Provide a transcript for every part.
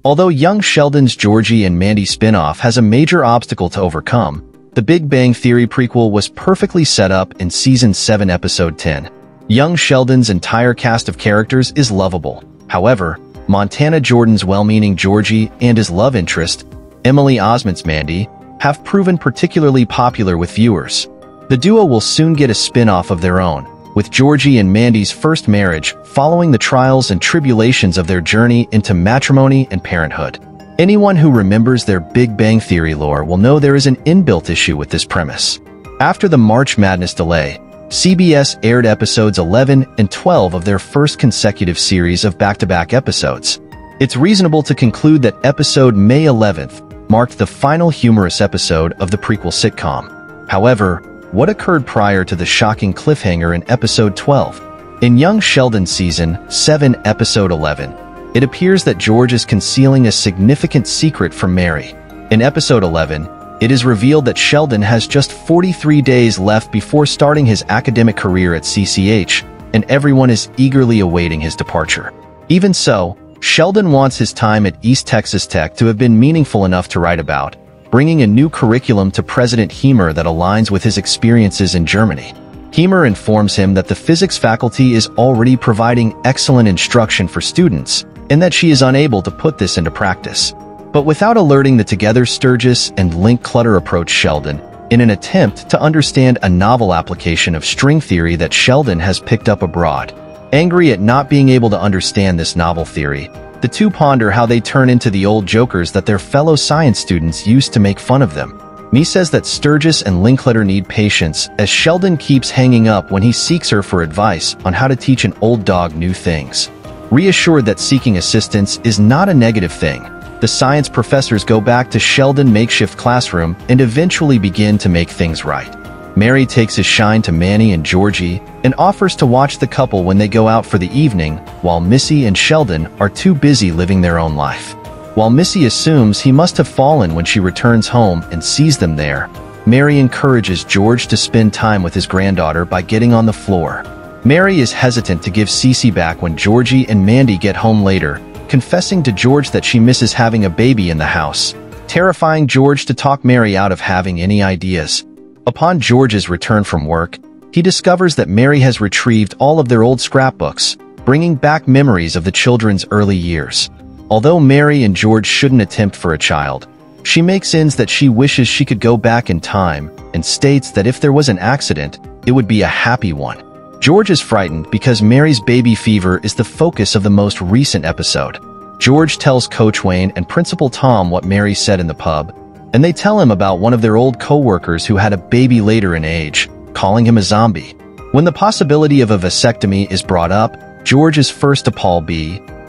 Although young Sheldon's Georgie and Mandy spin-off has a major obstacle to overcome, the Big Bang Theory prequel was perfectly set up in Season 7, Episode 10. Young Sheldon's entire cast of characters is lovable. However, Montana Jordan's well-meaning Georgie and his love interest, Emily Osment's Mandy, have proven particularly popular with viewers. The duo will soon get a spin-off of their own, with Georgie and Mandy's first marriage following the trials and tribulations of their journey into matrimony and parenthood. Anyone who remembers their Big Bang Theory lore will know there is an inbuilt issue with this premise. After the March Madness delay, CBS aired episodes 11 and 12 of their first consecutive series of back-to-back episodes. It's reasonable to conclude that episode May 11th marked the final humorous episode of the prequel sitcom. However, what occurred prior to the shocking cliffhanger in episode 12? In young Sheldon Season 7, Episode 11, it appears that George is concealing a significant secret from Mary. In episode 11, it is revealed that Sheldon has just 43 days left before starting his academic career at CCH, and everyone is eagerly awaiting his departure. Even so, Sheldon wants his time at East Texas Tech to have been meaningful enough to write about, bringing a new curriculum to President Hemer that aligns with his experiences in Germany. Hemer informs him that the physics faculty is already providing excellent instruction for students, and that she is unable to put this into practice. But without alerting the Together Sturgis and Link Clutter approach Sheldon, in an attempt to understand a novel application of string theory that Sheldon has picked up abroad. Angry at not being able to understand this novel theory, the two ponder how they turn into the old jokers that their fellow science students used to make fun of them. Me says that Sturgis and Linkletter need patience, as Sheldon keeps hanging up when he seeks her for advice on how to teach an old dog new things. Reassured that seeking assistance is not a negative thing, the science professors go back to Sheldon's makeshift classroom and eventually begin to make things right. Mary takes his shine to Manny and Georgie and offers to watch the couple when they go out for the evening, while Missy and Sheldon are too busy living their own life. While Missy assumes he must have fallen when she returns home and sees them there, Mary encourages George to spend time with his granddaughter by getting on the floor. Mary is hesitant to give Cece back when Georgie and Mandy get home later, confessing to George that she misses having a baby in the house, terrifying George to talk Mary out of having any ideas. Upon George's return from work, he discovers that Mary has retrieved all of their old scrapbooks, bringing back memories of the children's early years. Although Mary and George shouldn't attempt for a child, she makes ends that she wishes she could go back in time and states that if there was an accident, it would be a happy one. George is frightened because Mary's baby fever is the focus of the most recent episode. George tells Coach Wayne and Principal Tom what Mary said in the pub, and they tell him about one of their old co-workers who had a baby later in age, calling him a zombie. When the possibility of a vasectomy is brought up, George is first appalled,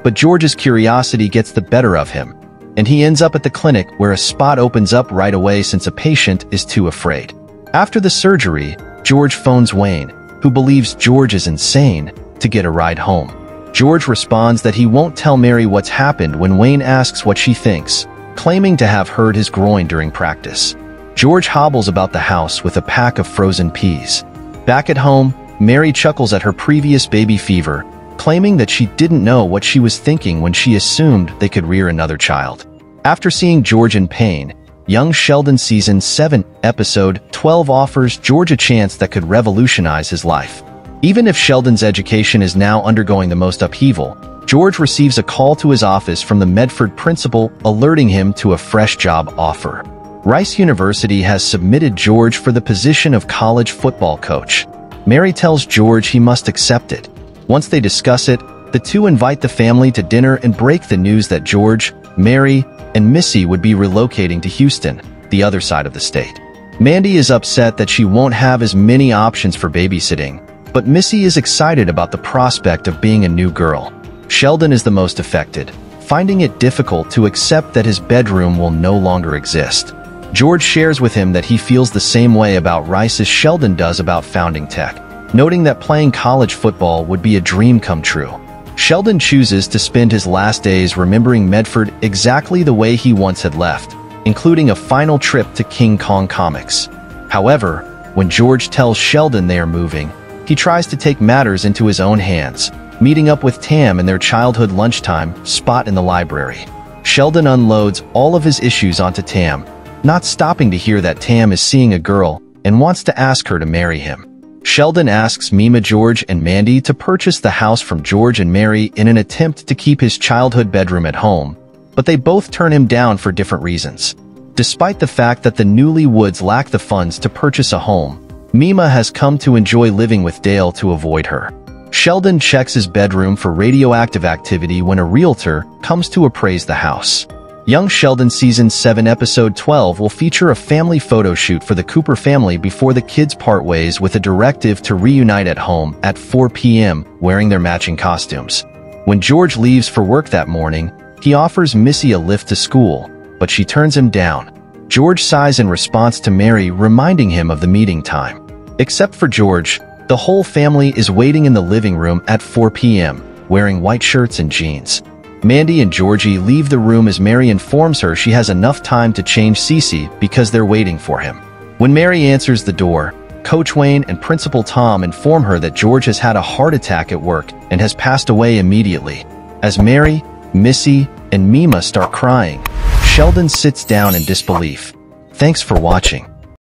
but George's curiosity gets the better of him, and he ends up at the clinic where a spot opens up right away since a patient is too afraid. After the surgery, George phones Wayne, who believes George is insane, to get a ride home. George responds that he won't tell Mary what's happened when Wayne asks what she thinks, claiming to have hurt his groin during practice. George hobbles about the house with a pack of frozen peas. Back at home, Mary chuckles at her previous baby fever, claiming that she didn't know what she was thinking when she assumed they could rear another child. After seeing George in pain, young Sheldon Season 7, Episode 12 offers George a chance that could revolutionize his life. Even if Sheldon's education is now undergoing the most upheaval, George receives a call to his office from the Medford principal alerting him to a fresh job offer. Rice University has submitted George for the position of college football coach. Mary tells George he must accept it. Once they discuss it, the two invite the family to dinner and break the news that George, Mary, and Missy would be relocating to Houston, the other side of the state. Mandy is upset that she won't have as many options for babysitting, but Missy is excited about the prospect of being a new girl. Sheldon is the most affected, finding it difficult to accept that his bedroom will no longer exist. George shares with him that he feels the same way about Rice as Sheldon does about founding Tech, noting that playing college football would be a dream come true. Sheldon chooses to spend his last days remembering Medford exactly the way he once had left, including a final trip to King Kong Comics. However, when George tells Sheldon they are moving, he tries to take matters into his own hands, meeting up with Tam in their childhood lunchtime spot in the library. Sheldon unloads all of his issues onto Tam, not stopping to hear that Tam is seeing a girl and wants to ask her to marry him. Sheldon asks Mima, George, and Mandy to purchase the house from George and Mary in an attempt to keep his childhood bedroom at home, but they both turn him down for different reasons. Despite the fact that the newlywoods lack the funds to purchase a home, Mima has come to enjoy living with Dale to avoid her. Sheldon checks his bedroom for radioactive activity when a realtor comes to appraise the house. Young Sheldon Season 7 Episode 12 will feature a family photo shoot for the Cooper family before the kids part ways, with a directive to reunite at home at 4 p.m. wearing their matching costumes. When George leaves for work that morning, he offers Missy a lift to school, but she turns him down. George sighs in response to Mary reminding him of the meeting time. Except for George, the whole family is waiting in the living room at 4 p.m., wearing white shirts and jeans. Mandy and Georgie leave the room as Mary informs her she has enough time to change Cece because they're waiting for him. When Mary answers the door, Coach Wayne and Principal Tom inform her that George has had a heart attack at work and has passed away immediately. As Mary, Missy, and Mima start crying, Sheldon sits down in disbelief. Thanks for watching.